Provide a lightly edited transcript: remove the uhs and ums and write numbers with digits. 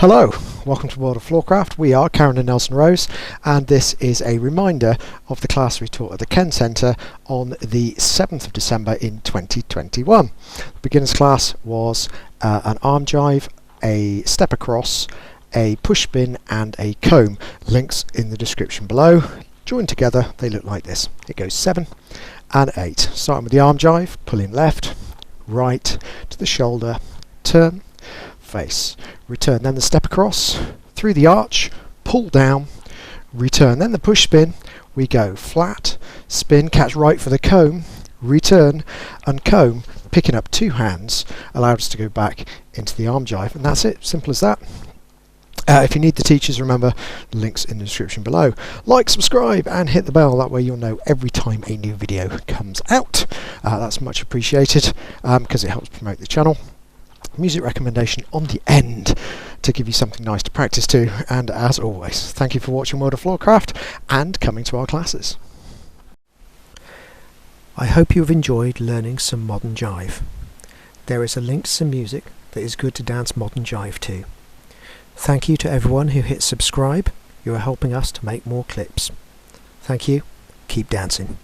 Hello, welcome to World of Floorcraft. We are Karen and Nelson Rose, and this is a reminder of the class we taught at the Kenn Centre on the 7th of December in 2021. The beginner's class was an arm jive, a step across, a push spin and a comb. Links in the description below. Joined together they look like this. It goes 7 and 8. Starting with the arm jive, pulling left, right to the shoulder, turn, face, return, then the step across, through the arch, pull down, return, then the push spin. We go flat, spin, catch right for the comb, return and comb, picking up two hands allows us to go back into the arm jive, and that's it, simple as that. If you need the teachers, remember, links in the description below. Like, subscribe and hit the bell, that way you'll know every time a new video comes out. That's much appreciated because it helps promote the channel. Music recommendation on the end to give you something nice to practice to, and as always, thank you for watching World of Floorcraft and coming to our classes. I hope you have enjoyed learning some modern jive. There is a link to some music that is good to dance modern jive to. Thank you to everyone who hit subscribe. You are helping us to make more clips. Thank you. Keep dancing.